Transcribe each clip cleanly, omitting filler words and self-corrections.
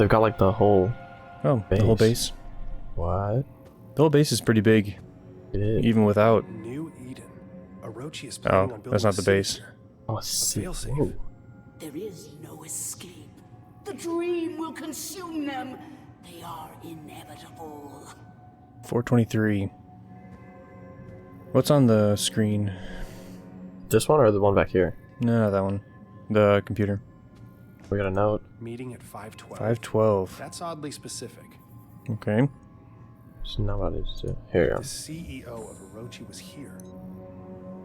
they've got like the whole Oh, base. the whole base. What? The whole base is pretty big, It is. even without. New Eden. Orochi is planning on Oh, building that's not the a city base. here. Oh, see. failsafe. Whoa. There is no escape. The dream will consume them. They are inevitable. 423. What's on the screen? This one or the one back here? No, not that one. The computer. We got a note. Meeting at 512. 512. That's oddly specific. Okay. It's not what it is. Here you The go. CEO of Orochi was here.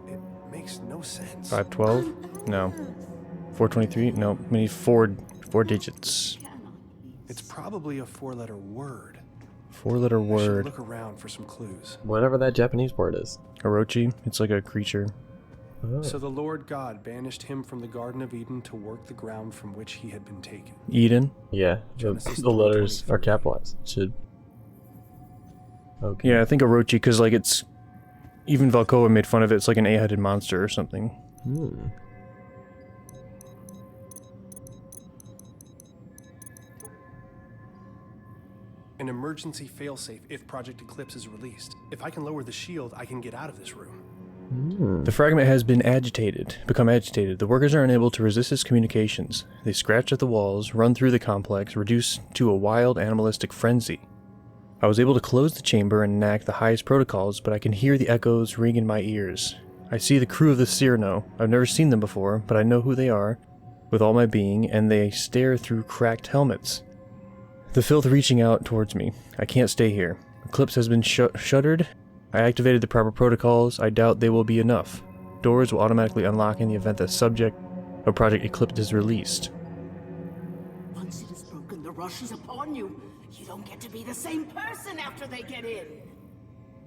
It makes no sense. 512? No. 423? No. We need four digits. It's probably a 4-letter word. 4-letter I should word. look around for some clues. Whatever that Japanese word is. Orochi. It's like a creature. Oh. So the Lord God banished him from the Garden of Eden to work the ground from which he had been taken. Eden. Yeah, Genesis the letters 3:23. are capitalized. Should. Okay. Yeah, I think Orochi, because like it's... Even Velkova made fun of it. It's like an 8-headed monster or something. Hmm. An emergency failsafe if Project Eclipse is released. If I can lower the shield, I can get out of this room. Hmm. The fragment has become agitated. The workers are unable to resist its communications. They scratch at the walls, run through the complex, reduced to a wild animalistic frenzy. I was able to close the chamber and enact the highest protocols, but I can hear the echoes ring in my ears. I see the crew of the Cyrano. I've never seen them before, but I know who they are, with all my being, and they stare through cracked helmets. The filth reaching out towards me. I can't stay here. Eclipse has been shuttered. I activated the proper protocols. I doubt they will be enough. Doors will automatically unlock in the event the subject of Project Eclipse is released. Once it is broken, the rush is upon you. You don't get to be the same person after they get in.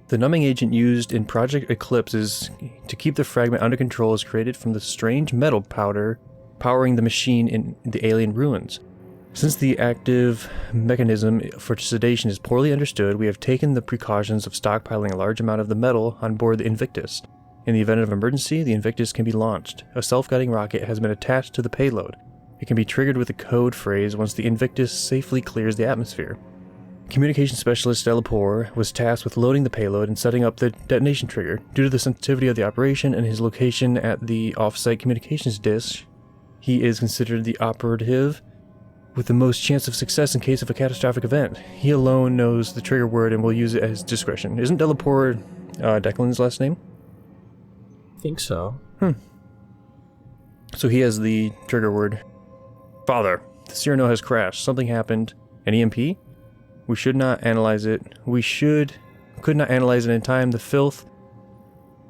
The numbing agent used in Project Eclipse is to keep the fragment under control is created from the strange metal powder powering the machine in the alien ruins. Since the active mechanism for sedation is poorly understood, we have taken the precautions of stockpiling a large amount of the metal on board the Invictus. In the event of emergency, the Invictus can be launched. A self-guiding rocket has been attached to the payload. It can be triggered with a code phrase once the Invictus safely clears the atmosphere. Communication specialist Delapore was tasked with loading the payload and setting up the detonation trigger. Due to the sensitivity of the operation and his location at the off-site communications dish, he is considered the operative with the most chance of success in case of a catastrophic event. He alone knows the trigger word and will use it at his discretion. Isn't Delapore Declan's last name? I think so. So he has the trigger word. Father, the Cyrano has crashed. Something happened. An EMP? We should not analyze it. Could not analyze it in time. The filth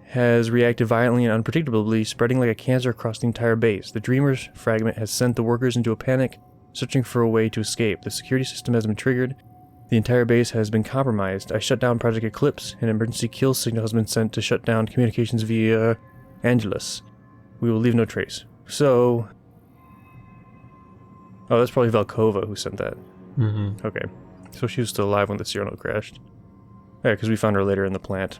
has reacted violently and unpredictably, spreading like a cancer across the entire base. The Dreamer's fragment has sent the workers into a panic, searching for a way to escape. The security system has been triggered. The entire base has been compromised. I shut down Project Eclipse. An emergency kill signal has been sent to shut down communications via Angelus. We will leave no trace. So... Oh, that's probably Velkova who sent that. Mm-hmm. Okay. So she was still alive when the Cyrano crashed. Yeah, because we found her later in the plant.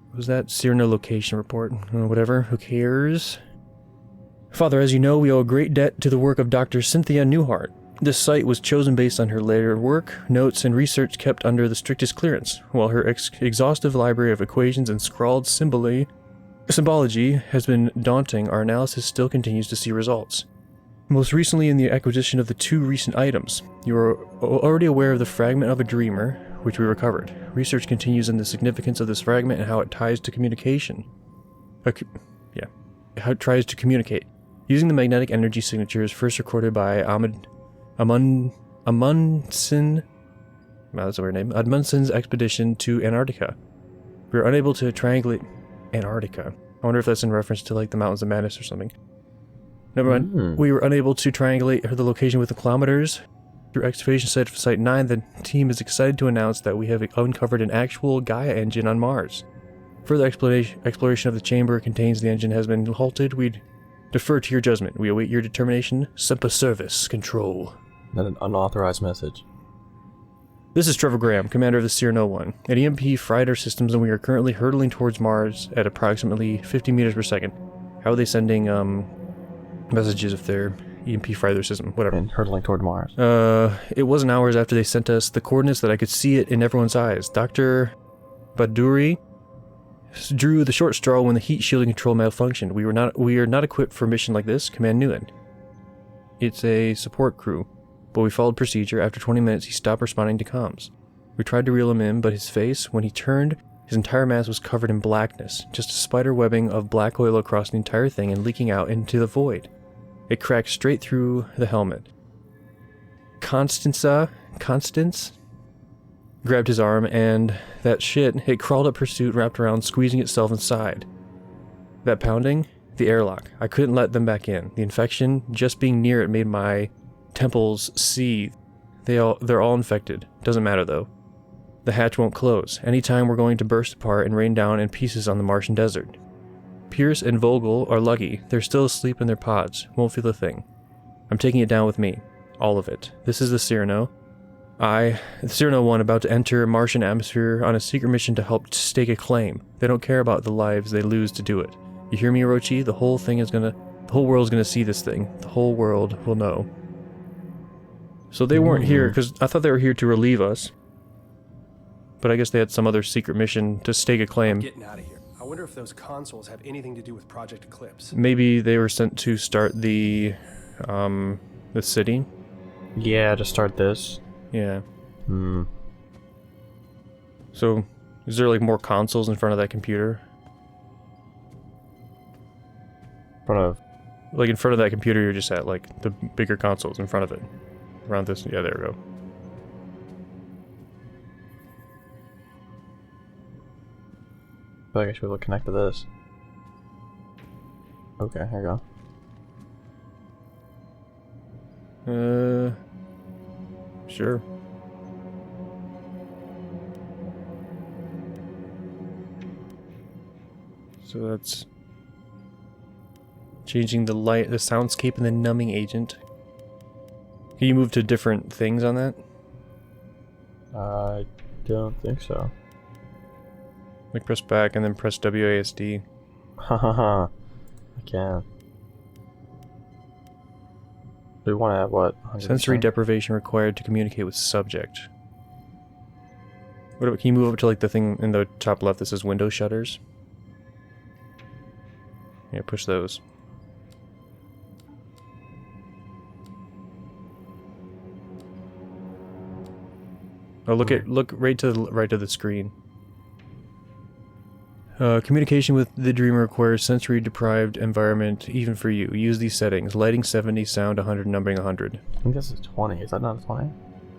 What was that? Cyrano location report. Whatever. Who cares? Father, as you know, we owe a great debt to the work of Dr. Cynthia Newehart. This site was chosen based on her later work, notes, and research kept under the strictest clearance. While her exhaustive library of equations and scrawled symbology has been daunting, our analysis still continues to see results. Most recently in the acquisition of the 2 recent items. You are already aware of the fragment of a dreamer, which we recovered. Research continues in the significance of this fragment and how it ties to communication. How it tries to communicate. Using the magnetic energy signatures first recorded by Amundsen, wow, that's a weird name, Amundsen's expedition to Antarctica. We were unable to triangulate Antarctica. I wonder if that's in reference to like the Mountains of Madness or something. Never mind. We were unable to triangulate the location with the kilometers. Through excavation site of Site 9, the team is excited to announce that we have uncovered an actual Gaia engine on Mars. Further exploration of the chamber contains the engine has been halted. We'd defer to your judgment. We await your determination. Semper Service. Control. Not an unauthorized message. This is Trevor Graham, commander of the Cyrano 1. An EMP fried our systems and we are currently hurtling towards Mars at approximately 50 meters per second. How are they sending, messages if they're EMP fire their system, whatever. And hurtling toward Mars. It wasn't hours after they sent us the coordinates that I could see it in everyone's eyes. Dr. Baduri drew the short straw when the heat shielding control malfunctioned. We are not equipped for a mission like this. Command Nguyen. It's a support crew, but we followed procedure. After 20 minutes, he stopped responding to comms. We tried to reel him in, but his face, when he turned, his entire mask was covered in blackness, just a spider webbing of black oil across the entire thing and leaking out into the void. It cracked straight through the helmet. Constance grabbed his arm, and that shit, it crawled up her suit, wrapped around, squeezing itself inside. That pounding, the airlock. I couldn't let them back in. The infection, just being near it, made my temples seethe. They're all infected. Doesn't matter though. The hatch won't close. Anytime we're going to burst apart and rain down in pieces on the Martian desert. Pierce and Vogel are lucky. They're still asleep in their pods. Won't feel a thing. I'm taking it down with me. All of it. This is the Cyrano. The Cyrano 1, about to enter Martian atmosphere on a secret mission to help stake a claim. They don't care about the lives they lose to do it. You hear me, Orochi? The whole world's gonna see this thing. The whole world will know. So they weren't here, because I thought they were here to relieve us. But I guess they had some other secret mission to stake a claim. Getting out of here. I wonder if those consoles have anything to do with Project Eclipse. Maybe they were sent to start the city? Yeah, to start this. Yeah. Hmm. So, is there like more consoles in front of that computer? Like in front of that computer you're just at, like the bigger consoles in front of it. Around this, yeah, there we go. I feel like I should be able to connect to this. Okay, here we go. Sure. So that's changing the light, the soundscape, and the numbing agent. Can you move to different things on that? I don't think so. Like press back and then press WASD. Hahaha. I can. We want to have what? 100%? Sensory deprivation required to communicate with subject. What about, can you move up to like the thing in the top left that says window shutters? Yeah, push those. Oh, look right to the right of the screen. Communication with the dreamer requires sensory deprived environment, even for you. Use these settings. Lighting 70, sound 100, numbering 100. I think this is 20. Is that not a 20?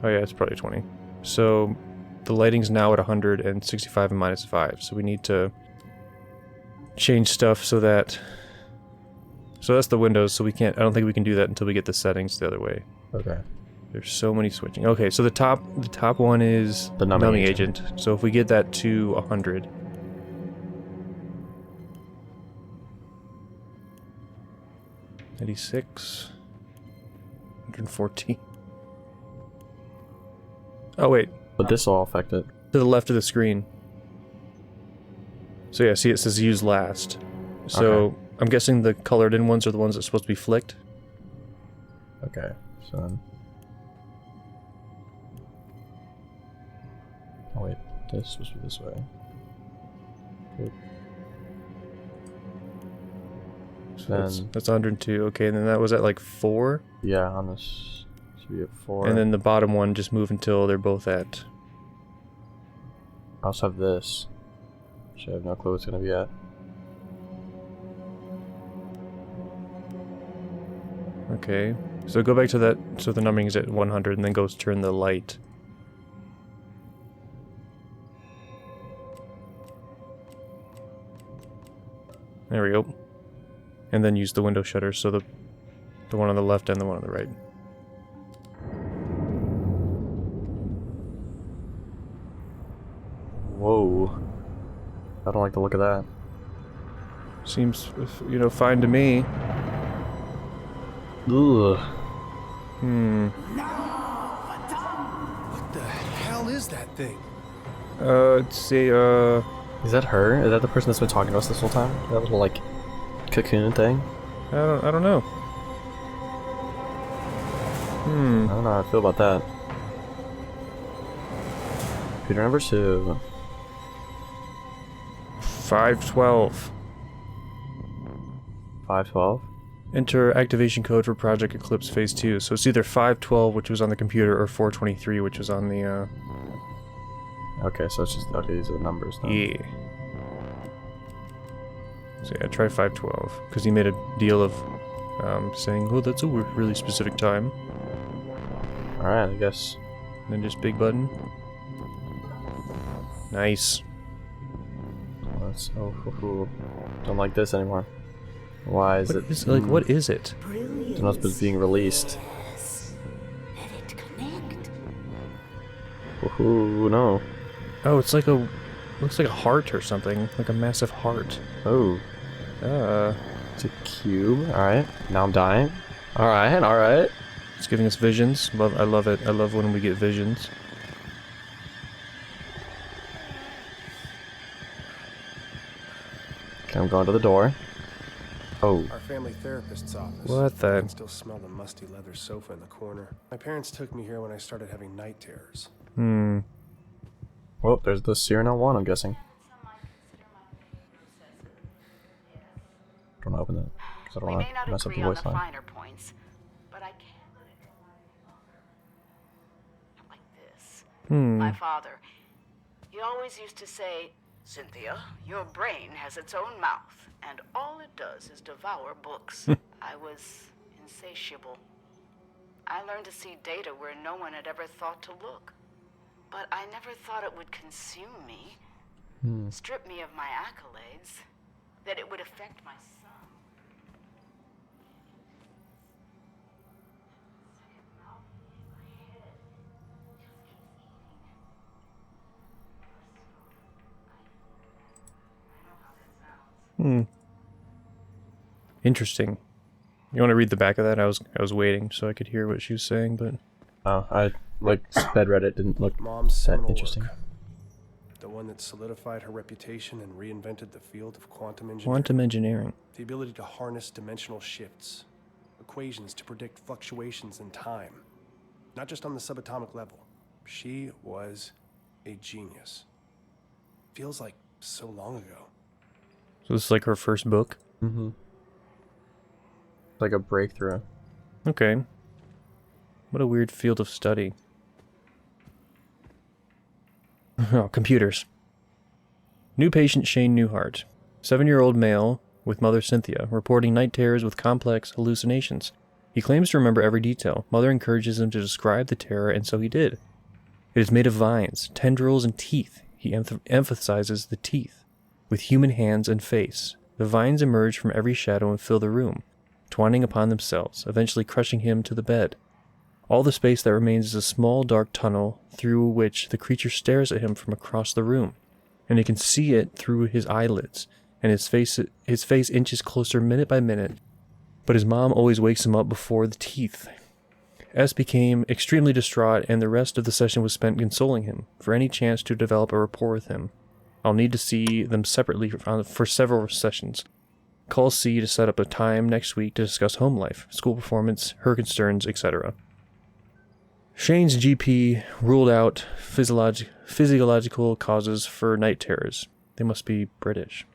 Oh yeah, it's probably 20. So the lighting's now at 100 and 65 and minus 5. So we need to change stuff so that... So that's the windows, so we can't... I don't think we can do that until we get the settings the other way. Okay. There's so many switching. Okay, so the top one is the numbing agent. So if we get that to 100... 96, 114. Oh wait, But this will all affect it. to the left of the screen. So yeah, see it says use last. So Okay. I'm guessing the colored in ones are the ones that's supposed to be flicked. Okay, so then... Oh wait, this is supposed to be this way. Good. So that's Then- 102. Okay, and then that was at like 4, Yeah, on this should be at 4. and then the bottom one just move until they're both at. I also have this, which I have no clue what it's gonna be at. Okay, so go back to that. So the numbering is at 100, and then go turn the light. There we go. And then use the window shutters, so the one on the left and the one on the right. Whoa. I don't like the look of that. Seems, fine to me. Ugh. What the hell is that thing? Let's see, Is that her? Is that the person that's been talking to us this whole time? That little, like, cocoon thing? I don't know. I don't know how I feel about that. Computer number 2. 512. 512. Enter activation code for Project Eclipse Phase 2. So it's either 512, which was on the computer, or 423, which was on the, Okay, so it's just, okay, these are the numbers now. Yeah. So yeah, try 512. Because he made a deal of saying, oh, that's a really specific time. Alright, I guess. And then just big button. Nice. That's so don't like this anymore. Why is it? Like, what is it? It's not supposed to be being released. Let it connect. Ooh, no. Oh, it's like a... looks like a heart or something. Like a massive heart. Oh. It's a cube. Alright. Now I'm dying. Alright, alright. It's giving us visions. I love it. I love when we get visions. Okay, I'm going to the door. Oh. Our family therapist's office. What the- I can still smell the musty leather sofa in the corner. My parents took me here when I started having night terrors. Well, there's the Cyrano one, I'm guessing. Don't open it, because I don't We want may not to mess up agree the on voice the line. finer points, but I can. Like this. My father, he always used to say, Cynthia, your brain has its own mouth, and all it does is devour books. I was insatiable. I learned to see data where no one had ever thought to look. But I never thought it would consume me, strip me of my accolades, that it would affect my son. Interesting. You want to read the back of that? I was waiting so I could hear what she was saying, but... Oh, I, sped read it, didn't look Mom's that seminal interesting. work. The one that solidified her reputation and reinvented the field of quantum engineering. Quantum engineering. The ability to harness dimensional shifts, equations to predict fluctuations in time, not just on the subatomic level. She was a genius. Feels like so long ago. So this is like her first book? Mm-hmm. Like a breakthrough. Okay. What a weird field of study. Oh, computers. New patient Shane Newehart. 7-year-old male with mother Cynthia, reporting night terrors with complex hallucinations. He claims to remember every detail. Mother encourages him to describe the terror, and so he did. It is made of vines, tendrils, and teeth. He emphasizes the teeth. With human hands and face. The vines emerge from every shadow and fill the room, twining upon themselves, eventually crushing him to the bed. All the space that remains is a small dark tunnel through which the creature stares at him from across the room, and he can see it through his eyelids, and his face inches closer minute by minute, but his mom always wakes him up before the teeth. S became extremely distraught, and the rest of the session was spent consoling him for any chance to develop a rapport with him. I'll need to see them separately for several sessions. Call C to set up a time next week to discuss home life, school performance, her concerns, etc. Shane's GP ruled out physiological causes for night terrors. They must be British.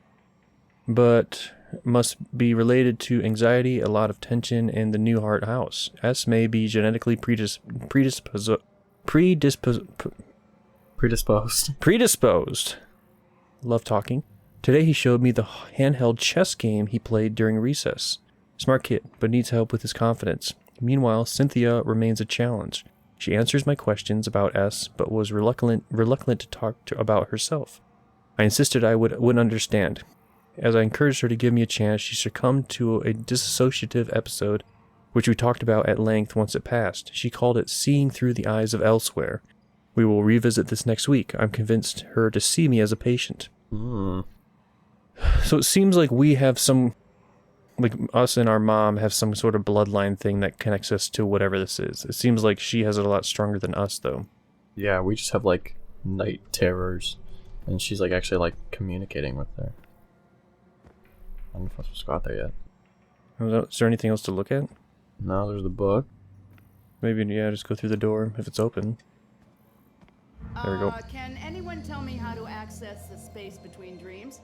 But must be related to anxiety, a lot of tension in the Newehart house. S may be genetically predisposed. Love talking. Today he showed me the handheld chess game he played during recess. Smart kid, but needs help with his confidence. Meanwhile, Cynthia remains a challenge. She answers my questions about S, but was reluctant to talk about herself. I insisted I wouldn't understand. As I encouraged her to give me a chance, she succumbed to a dissociative episode, which we talked about at length once it passed. She called it seeing through the eyes of elsewhere. We will revisit this next week. I'm convinced her to see me as a patient. So it seems like we have some, like us and our mom have some sort of bloodline thing that connects us to whatever this is. It seems like she has it a lot stronger than us, though. Yeah, we just have, night terrors. And she's, actually, communicating with her. I don't know if I'm supposed to go out there yet. Is there anything else to look at? No, there's the book. Maybe, yeah, just go through the door if it's open. There we go. Can anyone tell me how to access the space between dreams?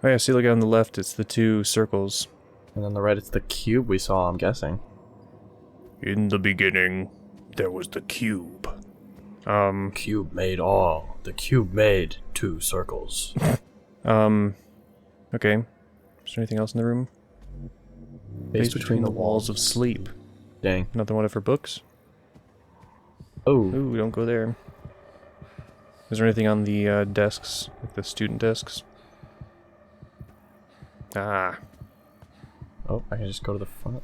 Oh yeah, see, look on the left, it's the 2 circles. And on the right, it's the cube we saw, I'm guessing. In the beginning, there was the cube. Cube made all. The cube made 2 circles. Okay. Is there anything else in the room? Space Between the walls of sleep. Dang. Another one of her books? Oh. Ooh, don't go there. Is there anything on the desks? Like the student desks? Ah. Oh, I can just go to the front.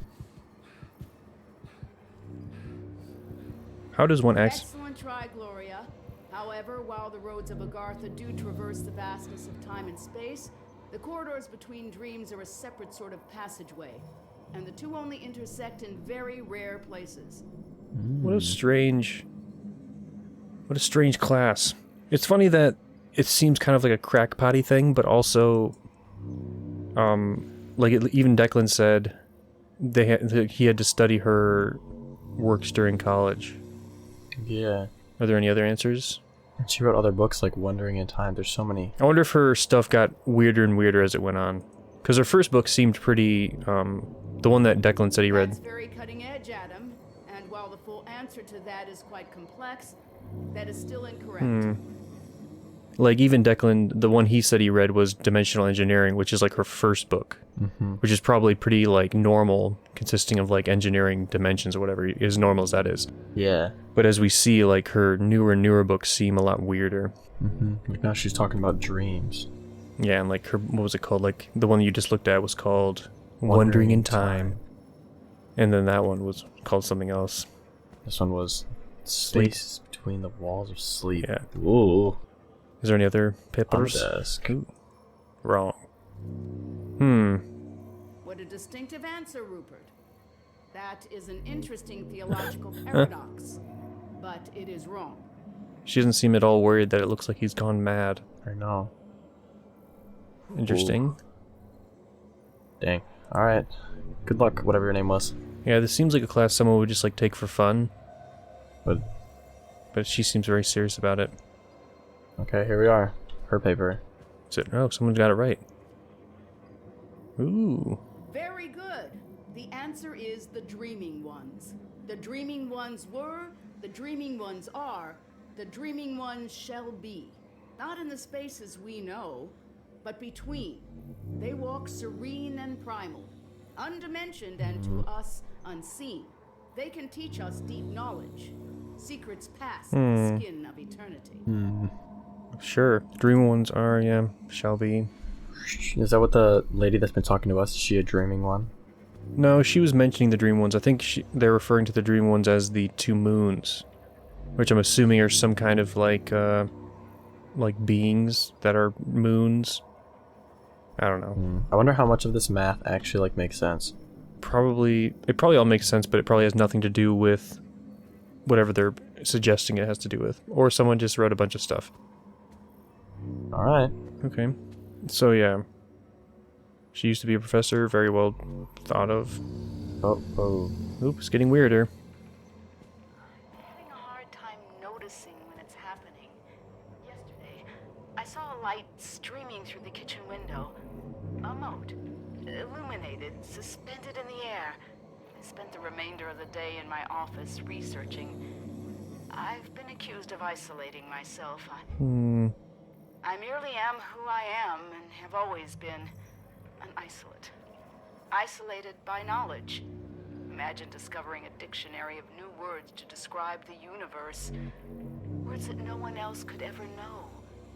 How does one access... Excellent try, Gloria. However, while the roads of Agartha do traverse the vastness of time and space, the corridors between dreams are a separate sort of passageway, and the 2 only intersect in very rare places. What a strange class. It's funny that it seems kind of like a crackpotty thing, but also, even Declan said he had to study her works during college. Yeah. Are there any other answers? And she wrote other books like Wandering in Time. There's so many. I wonder if her stuff got weirder and weirder as it went on. Because her first book seemed pretty, the one that Declan said he read. That's very cutting edge, Adam. And while the full answer to that is quite complex, that is still incorrect. Like, even Declan, the one he said he read was Dimensional Engineering, which is like her first book. Which is probably pretty, like, normal, consisting of, like, engineering dimensions or whatever, as normal as that is. Yeah. But as we see, like, her newer and newer books seem a lot weirder. Like now she's talking about dreams. Yeah, and like her, what was it called? Like, the one you just looked at was called Wandering in Time. And then that one was called something else. This one was Space Between the Walls of Sleep. Yeah. Ooh. Is there any other papers? On the desk. Ooh. Wrong. What a distinctive answer, Rupert. That is an interesting theological paradox, but it is wrong. She doesn't seem at all worried that it looks like he's gone mad. I know. Interesting. Ooh. Dang. Alright. Good luck, whatever your name was. Yeah, this seems like a class someone would just like take for fun. But she seems very serious about it. okay, here we are. Her paper. Is it? Oh, someone got it right. Ooh. Very good. The answer is the Dreaming Ones. The Dreaming Ones were, the Dreaming Ones are, the Dreaming Ones shall be. Not in the spaces we know, but between. They walk serene and primal, undimensioned and to us unseen. They can teach us deep knowledge, secrets past the skin of eternity. Sure. Dream ones are, yeah, shall be. Is that what the lady that's been talking to us, is she a dreaming one? No, she was mentioning the dream ones. I think they're referring to the dream ones as the 2 moons, which I'm assuming are some kind of like beings that are moons. I don't know. I wonder how much of this math actually like makes sense. It probably all makes sense, but it probably has nothing to do with whatever they're suggesting it has to do with. Or someone just wrote a bunch of stuff. Alright. Okay. So yeah. She used to be a professor, very well thought of. Oh. Oops, getting weirder. I'm having a hard time noticing when it's happening. Yesterday, I saw a light streaming through the kitchen window. A mote, illuminated, suspended in the air. I spent the remainder of the day in my office researching. I've been accused of isolating myself. I merely am who I am and have always been. An isolate. Isolated by knowledge. Imagine discovering a dictionary of new words to describe the universe. Words that no one else could ever know.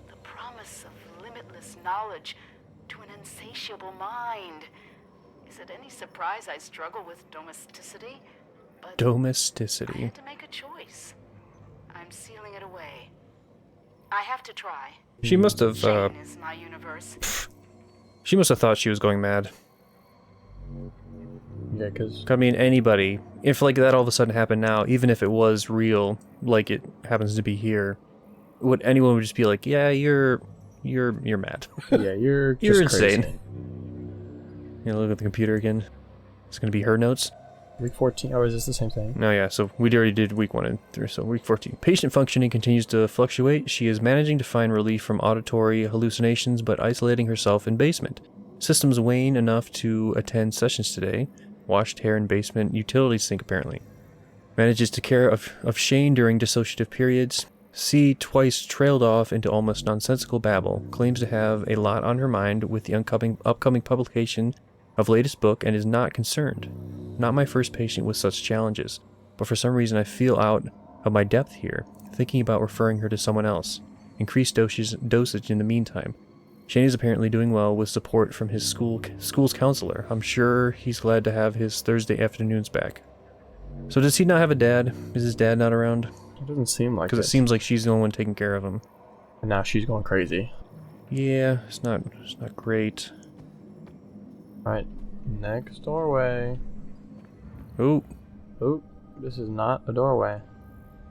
The promise of limitless knowledge to an insatiable mind. Is it any surprise I struggle with domesticity? But I Domesticity. had to make a choice. I'm sealing it away. I have to try. She must have, Shane is my universe. she must have thought she was going mad. Yeah, because... I mean, anybody, if like that all of a sudden happened now, even if it was real, like it happens to be here, anyone would just be like, yeah, you're mad. Yeah, you're just You're insane. crazy. You know, look at the computer again. It's gonna be her notes. Week 14. Oh, is this the same thing? No, yeah, so we already did week 1 and 3, so week 14. Patient functioning continues to fluctuate. She is managing to find relief from auditory hallucinations, but isolating herself in basement. Systems wane enough to attend sessions today. Washed hair in basement, utility sink apparently. Manages to care of Shane during dissociative periods. C twice trailed off into almost nonsensical babble. Claims to have a lot on her mind with the upcoming publication of latest book and is not concerned. Not my first patient with such challenges, but for some reason I feel out of my depth here, thinking about referring her to someone else. Increased dosage in the meantime. Shane is apparently doing well with support from his school's counselor. I'm sure he's glad to have his Thursday afternoons back. So does he not have a dad? Is his dad not around? It doesn't seem like it. Because it seems like she's the only one taking care of him. And now she's going crazy. Yeah, it's not great. Alright, next doorway. Oh. Oh, this is not a doorway.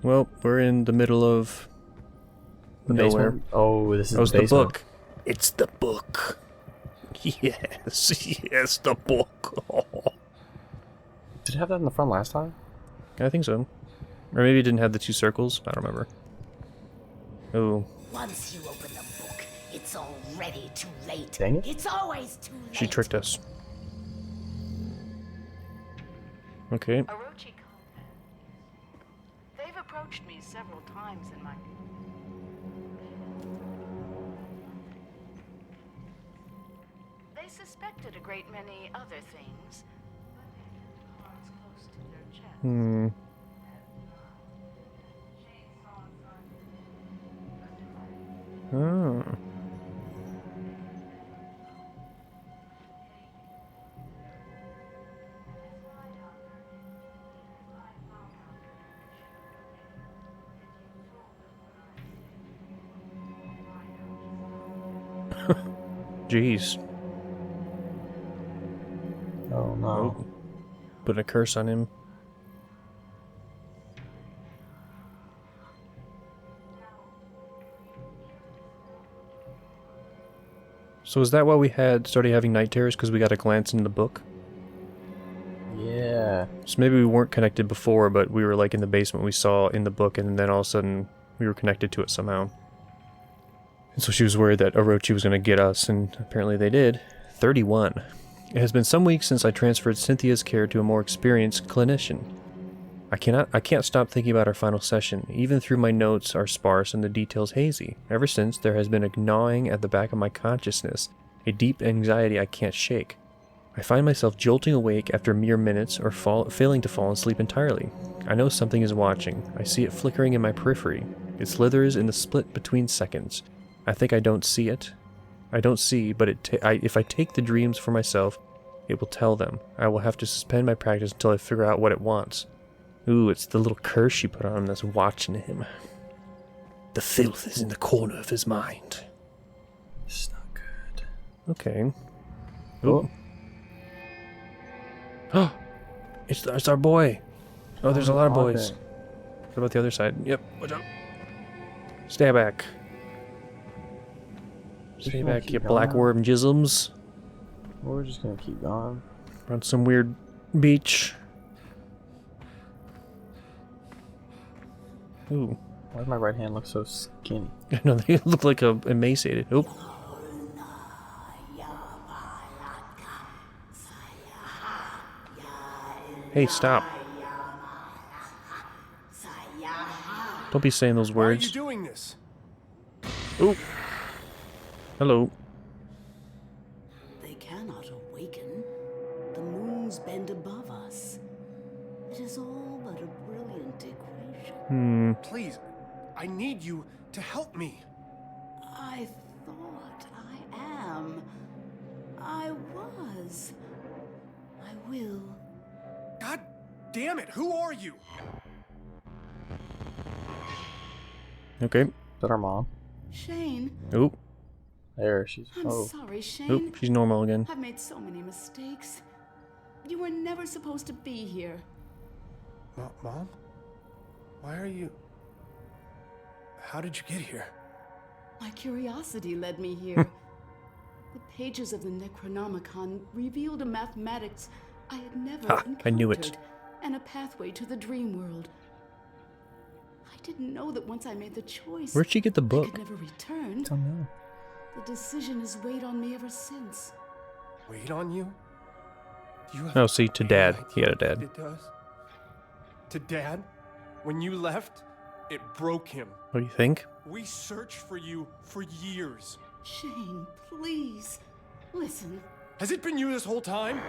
Well, we're in the middle of nowhere. Basement? Oh, this is the basement. book. It's the book. Yes, the book. Did it have that in the front last time? I think so. Or maybe it didn't have the 2 circles. I don't remember. Oh. Once you open the book, it's already too late. Dang it. It's always too late. She tricked us. Okay. Orochi Compound. They've approached me several times in my... They suspected a great many other things, but they kept cards close to their chest. Oh. Jeez. Oh no. Oh. Put a curse on him. So is that why we started having night terrors? Because we got a glance in the book? Yeah. So maybe we weren't connected before, but we were like in the basement we saw in the book, and then all of a sudden we were connected to it somehow. And so she was worried that Orochi was going to get us, and apparently they did. 31. It has been some weeks since I transferred Cynthia's care to a more experienced clinician. I can't stop thinking about our final session. Even through my notes are sparse and the details hazy. Ever since, there has been a gnawing at the back of my consciousness, a deep anxiety I can't shake. I find myself jolting awake after mere minutes or failing to fall asleep entirely. I know something is watching. I see it flickering in my periphery. It slithers in the split between seconds. I think I don't see it. I don't see, but if I take the dreams for myself, it will tell them. I will have to suspend my practice until I figure out what it wants. Ooh, it's the little curse she put on him that's watching him. The filth is in the corner of his mind. It's not good. Okay. Ooh. Oh, it's our boy. Oh, there's a lot of boys. Okay. What about the other side? Yep, watch out. Stay back. Stay gonna back, keep you going. black worm jisms. We're just gonna keep going. We're on some weird beach. Ooh. Why does my right hand look so skinny? No, they look like emaciated. Oop. Hey, stop. Don't be saying those Why are you words. doing this? Ooh. Hello. They cannot awaken. The moons bend above us. It is all but a brilliant equation. Please, I need you to help me. I thought I am. I was. I will. God damn it, who are you? Okay. Is that our mom? Shane, Oop. There, she's. I'm Oh, sorry, Shane. Oop. She's normal again. I've made so many mistakes. You were never supposed to be here. Mom? Why are you... How did you get here? My curiosity led me here. The pages of the Necronomicon revealed a mathematics I had never encountered. I knew it. and a pathway to the dream world. I didn't know that once I made the choice, Where'd she get the I book? could never return. Don't know. The decision has weighed on me ever since. Wait on you? Do you have Oh, see, to any Dad. idea He had a what dad. It does? To Dad? When you left, it broke him. What do you think? We searched for you for years. Shane, please, listen. Has it been you this whole time?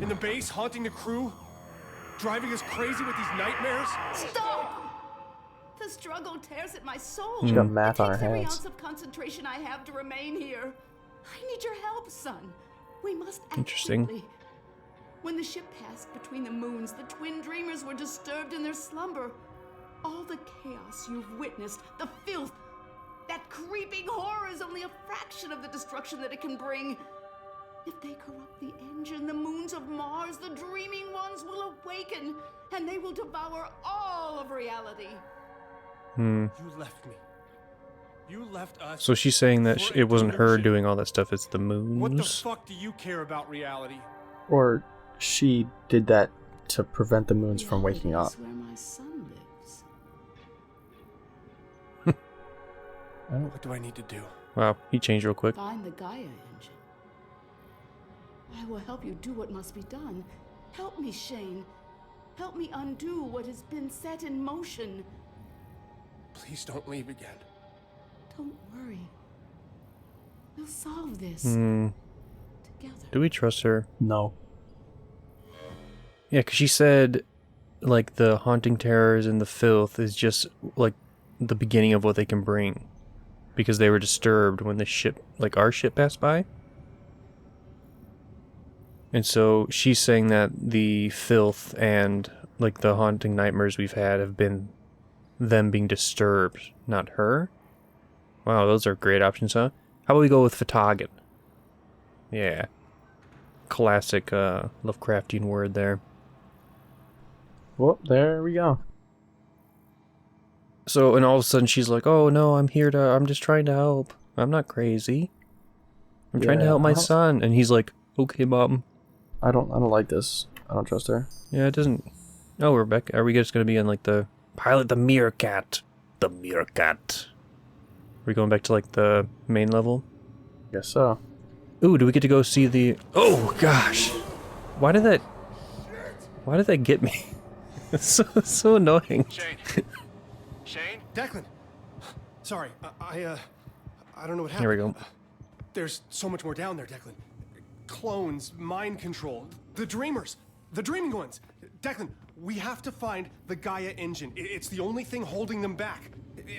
In the base, haunting the crew? Driving us crazy with these nightmares? Stop! The struggle tears at my soul. She's got math It on her takes every hands. ounce of concentration I have to remain here. I need your help, son. We must act Interesting. quickly. When the ship passed between the moons, the twin dreamers were disturbed in their slumber. All the chaos you've witnessed, the filth, that creeping horror is only a fraction of the destruction that it can bring. If they corrupt the engine, the moons of Mars, the dreaming ones will awaken, and they will devour all of reality. You left me. You left us. So she's saying that for a it wasn't her delusion. doing all that stuff, it's the What the moons? fuck do you care about reality? Or she did that to prevent the moons from waking up. Reality is where my son lives. What do I need to do? Wow, he changed real quick. Find the Gaia engine. I will help you do what must be done. Help me, Shane. Help me undo what has been set in motion. Please don't leave again. Don't worry. We'll solve this Hmm. together. Do we trust her? No. Yeah, because she said, like, the haunting terrors and the filth is just, like, the beginning of what they can bring. Because they were disturbed when the ship, like, our ship passed by. And so she's saying that the filth and, like, the haunting nightmares we've had have been them being disturbed, not her. Wow, those are great options, huh? How about we go with Fatagan? Yeah. Classic Lovecraftian word there. Well, there we go. So, and all of a sudden she's like, oh no, I'm just trying to help. I'm not crazy. I'm trying to Yeah, help my I don't- son. And he's like, okay, Mom. I don't like this. I don't trust her. Yeah, it doesn't. Oh, Rebecca, are we just going to be in like the pilot, the Meerkat? The Meerkat. Are we going back to like the main level? Guess so. Ooh, do we get to go see the... Oh, gosh. Why did that get me? It's so annoying. Shane. Shane? Declan. Sorry, I don't know what happened. Here we go. There's so much more down there, Declan. Clones, mind control, the dreamers, the dreaming ones. Declan, we have to find the Gaia engine. It's the only thing holding them back.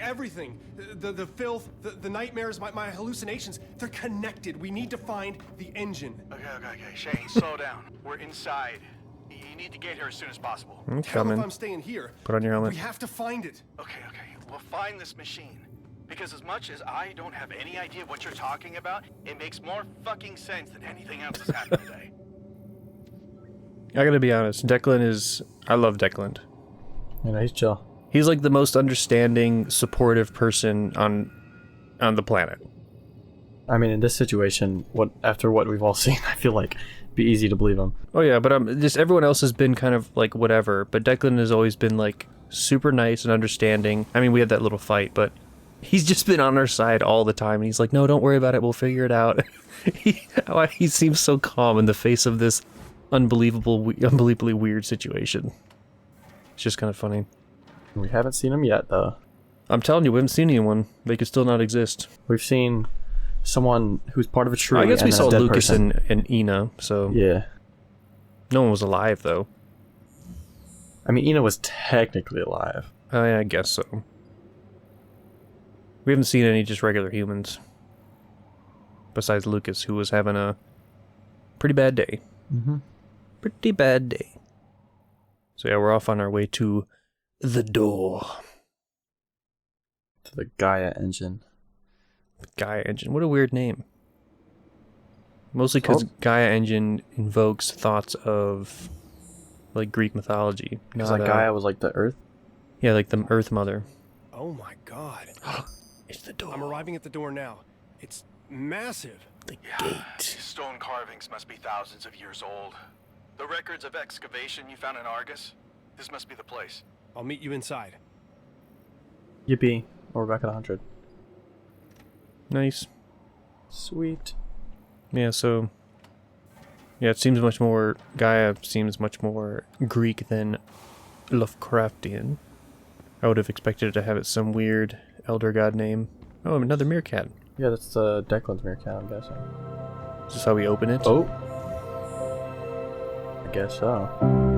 Everything. The filth, the nightmares, my hallucinations, they're connected. We need to find the engine. Okay. Shane, slow down. We're inside. You need to get here as soon as possible. I'm Hell if coming. I'm staying here. Put on your helmet. We have to find it. Okay. We'll find this machine. Because as much as I don't have any idea what you're talking about, it makes more fucking sense than anything else that's happened today. I gotta be honest, Declan is... I love Declan. You know, he's chill. He's like the most understanding, supportive person on the planet. I mean, in this situation, after what we've all seen, I feel like it'd be easy to believe him. Oh yeah, but just everyone else has been kind of like whatever, but Declan has always been like super nice and understanding. I mean, we had that little fight, but he's just been on our side all the time, and he's like, no, don't worry about it, we'll figure it out. He seems so calm in the face of this unbelievably weird situation. It's just kind of funny. We haven't seen him yet, though. I'm telling you, we haven't seen anyone. They could still not exist. We've seen someone who's part of a tree. I guess we and then saw a dead Lucas person. and Ina, so Yeah. no one was alive, though. I mean, Ina was technically alive. I guess so. We haven't seen any just regular humans. Besides Lucas, who was having a pretty bad day. Mm-hmm. Pretty bad day. So yeah, we're off on our way to the door. To the Gaia engine. Gaia Engine. What a weird name. Mostly because Gaia Engine invokes thoughts of like Greek mythology. Because not, like Gaia was like the Earth. Yeah, like the Earth Mother. Oh my god. It's the door. I'm arriving at the door now. It's massive. The Yeah, gate. these stone carvings must be thousands of years old. The records of excavation you found in Argus? This must be the place. I'll meet you inside. Yippee. We're back at 100. Nice. Sweet. Yeah, so... Yeah, it seems much more... Gaia seems much more Greek than Lovecraftian. I would have expected it to have it some weird elder god name. Oh, another meerkat. Yeah, that's Declan's meerkat, I'm guessing. Is this how we open it? Oh. I guess so.